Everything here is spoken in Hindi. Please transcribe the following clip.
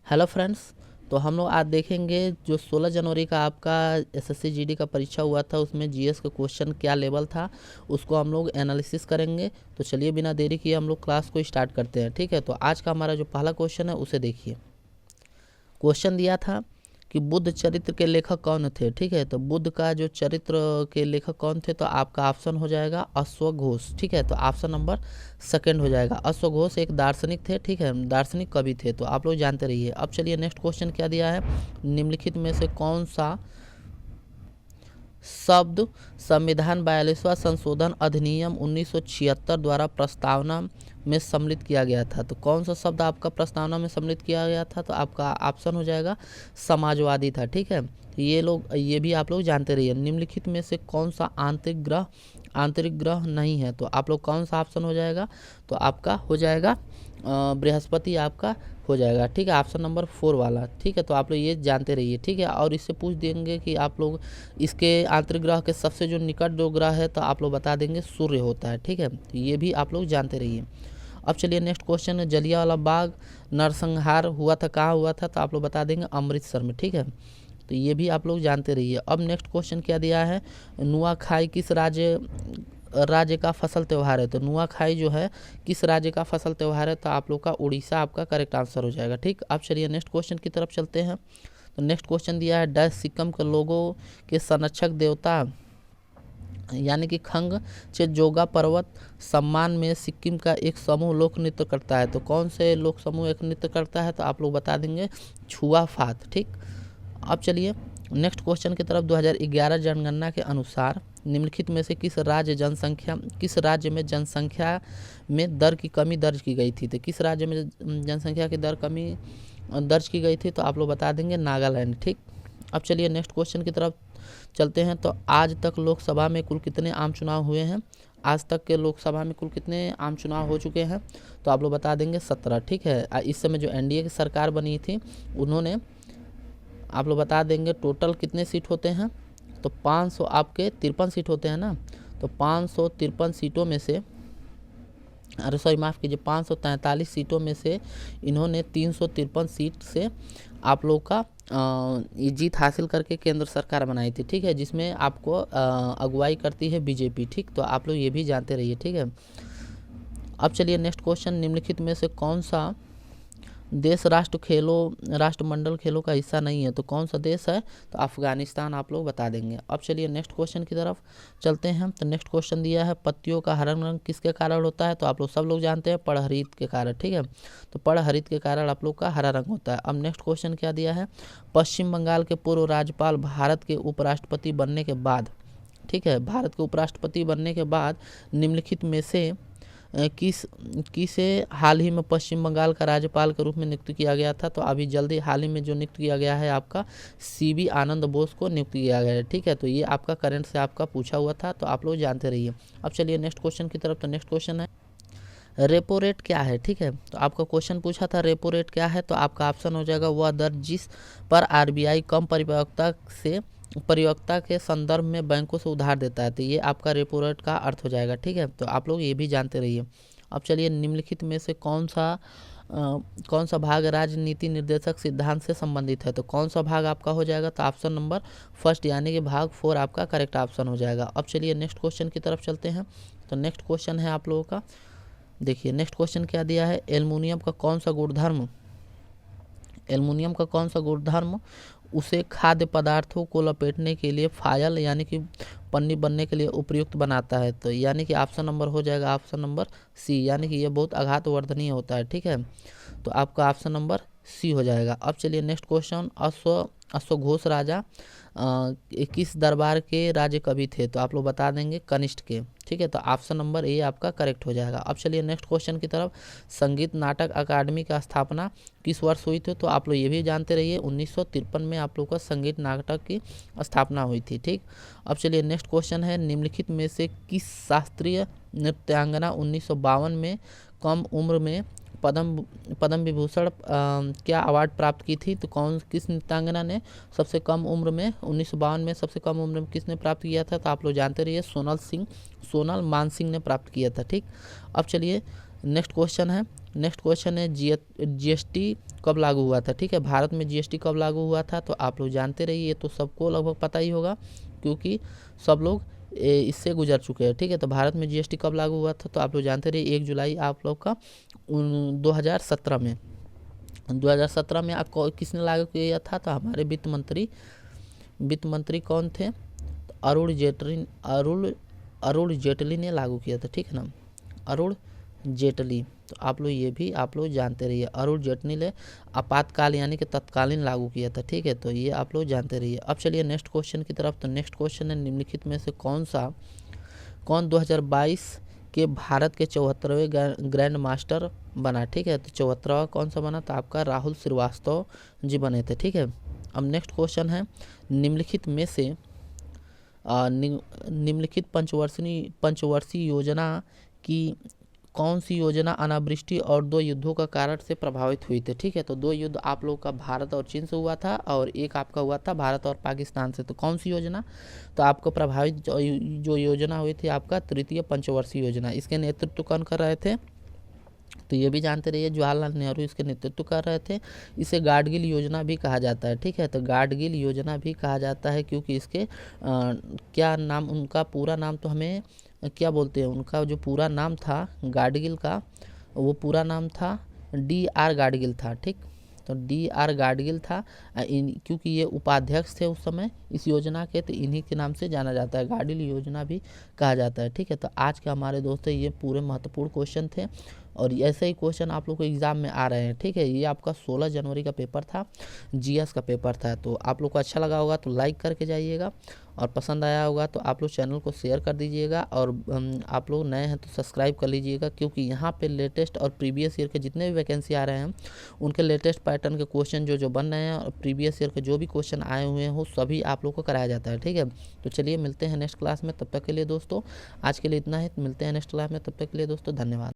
Hello friends. तो हम लोग आज देखेंगे जो 16 जनवरी का आपका एसएससी जीडी का परीक्षा हुआ था, उसमें जीएस का क्वेश्चन क्या लेवल था उसको हम लोग एनालिसिस करेंगे। तो चलिए बिना देरी किए हम लोग क्लास को स्टार्ट करते हैं। ठीक है, तो आज का हमारा जो पहला क्वेश्चन है उसे देखिए। क्वेश्चन दिया था कि बुद्ध चरित्र के लेखक कौन थे। ठीक है, तो बुद्ध का जो चरित्र के लेखक कौन थे, तो आपका ऑप्शन हो जाएगा अश्वघोष। ठीक है, तो ऑप्शन नंबर सेकंड हो जाएगा। अश्वघोष एक दार्शनिक थे। ठीक है, दार्शनिक कवि थे, तो आप लोग जानते रहिए। अब चलिए नेक्स्ट क्वेश्चन क्या दिया है, निम्नलिखित में से कौन सा शब्द संविधान 42वां संशोधन अधिनियम 1976 द्वारा प्रस्तावना में सम्मिलित किया गया था। तो कौन सा शब्द आपका प्रस्तावना में सम्मिलित किया गया था, तो आपका ऑप्शन हो जाएगा समाजवादी था। ठीक है, ये भी आप लोग जानते रहिए। निम्नलिखित में से कौन सा आंतरिक ग्रह नहीं है, तो आप लोग कौन सा ऑप्शन हो जाएगा, तो आपका हो जाएगा बृहस्पति आपका हो जाएगा। ठीक है, ऑप्शन नंबर 4 वाला। ठीक है, तो आप लोग ये जानते रहिए। ठीक है, और इससे पूछ देंगे कि आप लोग इसके आंतरिक ग्रह के सबसे जो निकट जो ग्रह है, तो आप लोग बता देंगे सूर्य होता है। ठीक है, तो ये भी आप लोग जानते रहिए। अब चलिए नेक्स्ट क्वेश्चन है, जलियांवाला बाग नरसंहार हुआ था, कहाँ हुआ था, तो आप लोग बता देंगे अमृतसर में। ठीक है, तो ये भी आप लोग जानते रहिए। अब नेक्स्ट क्वेश्चन क्या दिया है, नुआखाई किस राज्य का फसल त्यौहार है। तो नुआखाई जो है किस राज्य का फसल त्यौहार है, तो आप लोग का उड़ीसा आपका करेक्ट आंसर हो जाएगा। ठीक, अब चलिए नेक्स्ट क्वेश्चन की तरफ चलते हैं। तो नेक्स्ट क्वेश्चन दिया है, डैश सिक्किम के लोगों के संरक्षक देवता यानी कि खंगचेजोंगा पर्वत सम्मान में सिक्किम का एक समूह लोक नृत्य करता है। तो कौन से लोक समूह एक नृत्य करता है, तो आप लोग बता देंगे छुआ फात। ठीक, अब चलिए नेक्स्ट क्वेश्चन की तरफ। 2011 जनगणना के अनुसार निम्नलिखित में से किस राज्य में जनसंख्या में दर की कमी दर्ज की गई थी। तो किस राज्य में जनसंख्या की कमी दर्ज की गई थी, तो आप लोग बता देंगे नागालैंड। ठीक, अब चलिए नेक्स्ट क्वेश्चन की तरफ चलते हैं। तो आज तक लोकसभा में कुल कितने आम चुनाव हुए हैं, आज तक के लोकसभा में कुल कितने आम चुनाव हो चुके हैं, तो आप लोग बता देंगे 17। ठीक है, इस समय जो एनडीए की सरकार बनी थी उन्होंने, आप लोग बता देंगे टोटल कितने सीट होते हैं, तो 500 आपके 53 सीट होते हैं ना। तो 553 सीटों में से, अरे सॉरी माफ़ कीजिए, 543 सीटों में से इन्होंने 353 सीट से आप लोग का ये जीत हासिल करके केंद्र सरकार बनाई थी। ठीक है, जिसमें आपको अगुवाई करती है बीजेपी। ठीक, तो आप लोग ये भी जानते रहिए। ठीक है, अब चलिए नेक्स्ट क्वेश्चन, निम्नलिखित में से कौन सा देश राष्ट्रमंडल खेलों का हिस्सा नहीं है, तो कौन सा देश है, तो अफगानिस्तान आप लोग बता देंगे। अब चलिए नेक्स्ट क्वेश्चन की तरफ चलते हैं। तो नेक्स्ट क्वेश्चन दिया है, पत्तियों का हरा रंग किसके कारण होता है, तो आप लोग सब लोग जानते हैं पड़हरित के कारण। ठीक है, तो पड़हरित के कारण आप लोग का हरा रंग होता है। अब नेक्स्ट क्वेश्चन क्या दिया है, पश्चिम बंगाल के पूर्व राज्यपाल भारत के उपराष्ट्रपति बनने के बाद, ठीक है, भारत के उपराष्ट्रपति बनने के बाद निम्नलिखित में से किसे हाल ही में पश्चिम बंगाल का राज्यपाल के रूप में नियुक्त किया गया था, तो अभी जल्दी हाल ही में जो नियुक्त किया गया है आपका सीबी आनंद बोस को नियुक्त किया गया है। ठीक है, तो ये आपका करंट से आपका पूछा हुआ था, तो आप लोग जानते रहिए। अब चलिए नेक्स्ट क्वेश्चन की तरफ। तो नेक्स्ट क्वेश्चन है, रेपो रेट क्या है। ठीक है, तो आपका क्वेश्चन पूछा था रेपो रेट क्या है, तो आपका ऑप्शन हो जाएगा वह दर जिस पर आरबीआई कम परिपक्वता के संदर्भ में बैंकों से उधार देता है। तो ये आपका रेपो रेट का अर्थ हो जाएगा। ठीक है, तो आप लोग ये भी जानते रहिए। अब चलिए निम्नलिखित में से कौन सा भाग राजनीति निर्देशक सिद्धांत से संबंधित है, तो कौन सा भाग आपका हो जाएगा, तो ऑप्शन नंबर फर्स्ट यानी कि भाग 4 आपका करेक्ट ऑप्शन हो जाएगा। अब चलिए नेक्स्ट क्वेश्चन की तरफ चलते हैं। तो नेक्स्ट क्वेश्चन है आप लोगों का, देखिए नेक्स्ट क्वेश्चन क्या दिया है, एल्युमिनियम का कौन सा गुणधर्म उसे खाद्य पदार्थों को लपेटने के लिए फायल यानी कि पन्नी बनने के लिए उपयुक्त बनाता है। तो यानी कि ऑप्शन नंबर हो जाएगा ऑप्शन नंबर सी, यानी कि ये बहुत आघातवर्धनीय होता है। ठीक है, तो आपका ऑप्शन नंबर सी हो जाएगा। अब चलिए नेक्स्ट क्वेश्चन, अश्वघोष राजा किस दरबार के राज्य कवि थे, तो आप लोग बता देंगे कनिष्ठ के। ठीक है, तो ऑप्शन नंबर ए आपका करेक्ट हो जाएगा। अब चलिए नेक्स्ट क्वेश्चन की तरफ, संगीत नाटक अकादमी का स्थापना किस वर्ष हुई थी, तो आप लोग ये भी जानते रहिए 1953 में आप लोग का संगीत नाटक की स्थापना हुई थी। ठीक, अब चलिए नेक्स्ट क्वेश्चन है, निम्नलिखित में से किस शास्त्रीय नृत्यांगना 1952 में कम उम्र में पद्म विभूषण क्या अवार्ड प्राप्त की थी, तो किस नृत्यांगना ने सबसे कम उम्र में 1952 में सबसे कम उम्र में किसने प्राप्त किया था, तो आप लोग जानते रहिए सोनल मानसिंह ने प्राप्त किया था। ठीक, अब चलिए नेक्स्ट क्वेश्चन है जीएसटी कब लागू हुआ था। ठीक है, भारत में जीएसटी कब लागू हुआ था तो आप लोग जानते रहिए, ये तो सबको लगभग पता ही होगा क्योंकि सब लोग इससे गुजर चुके हैं। ठीक है, तो भारत में जीएसटी कब लागू हुआ था तो आप लोग जानते रहिए 1 जुलाई आप लोग का 2017 में। 2017 में आपको किसने लागू किया था तो हमारे वित्त मंत्री कौन थे तो अरुण जेटली ने लागू किया था। ठीक है ना, अरुण जेटली। तो आप लोग ये भी आप लोग जानते रहिए, अरुण जेटली ने आपातकाल यानी कि तत्कालीन लागू किया था। ठीक है, तो ये आप लोग जानते रहिए। अब चलिए नेक्स्ट क्वेश्चन की तरफ। तो नेक्स्ट क्वेश्चन है निम्नलिखित में से कौन 2022 के भारत के 74वें ग्रैंड मास्टर बना। ठीक है, तो 74वां कौन सा बना तो आपका राहुल श्रीवास्तव जी बने थे। ठीक है, अब नेक्स्ट क्वेश्चन है निम्नलिखित में से निम्नलिखित पंचवर्षीय योजना की कौन सी योजना अनावृष्टि और 2 युद्धों का कारण से प्रभावित हुई थी। ठीक है, तो 2 युद्ध आप लोग का भारत और चीन से हुआ था और एक आपका हुआ था भारत और पाकिस्तान से। तो कौन सी योजना तो आपको प्रभावित जो योजना हुई थी आपका तृतीय पंचवर्षीय योजना। इसके नेतृत्व कौन कर रहे थे तो ये भी जानते रहिए जवाहरलाल नेहरू इसके नेतृत्व कर रहे थे। इसे गाडगिल योजना भी कहा जाता है। ठीक है, तो गाडगिल योजना भी कहा जाता है क्योंकि इसके क्या नाम, उनका पूरा नाम तो हमें क्या बोलते हैं, उनका जो पूरा नाम था गाडगिल का वो पूरा नाम था DR गाडगिल था। ठीक, तो DR गाडगिल था क्योंकि ये उपाध्यक्ष थे उस समय इस योजना के, तो इन्हीं के नाम से जाना जाता है, गाडगिल योजना भी कहा जाता है। ठीक है, तो आज के हमारे दोस्तों ये पूरे महत्वपूर्ण क्वेश्चन थे और ऐसे ही क्वेश्चन आप लोग को एग्जाम में आ रहे हैं। ठीक है, ये आपका 16 जनवरी का पेपर था, जीएस का पेपर था। तो आप लोग को अच्छा लगा होगा तो लाइक करके जाइएगा और पसंद आया होगा तो आप लोग चैनल को शेयर कर दीजिएगा और आप लोग नए हैं तो सब्सक्राइब कर लीजिएगा क्योंकि यहाँ पे लेटेस्ट और प्रीवियस ईयर के जितने भी वैकेंसी आ रहे हैं उनके लेटेस्ट पैटर्न के क्वेश्चन जो बन रहे हैं और प्रीवियस ईयर के जो भी क्वेश्चन आए हुए हैं वो सभी आप लोग को कराया जाता है। ठीक है, तो चलिए मिलते हैं नेक्स्ट क्लास में, तब तक के लिए दोस्तों आज के लिए इतना ही, मिलते हैं नेक्स्ट क्लास में, तब तक के लिए दोस्तों धन्यवाद।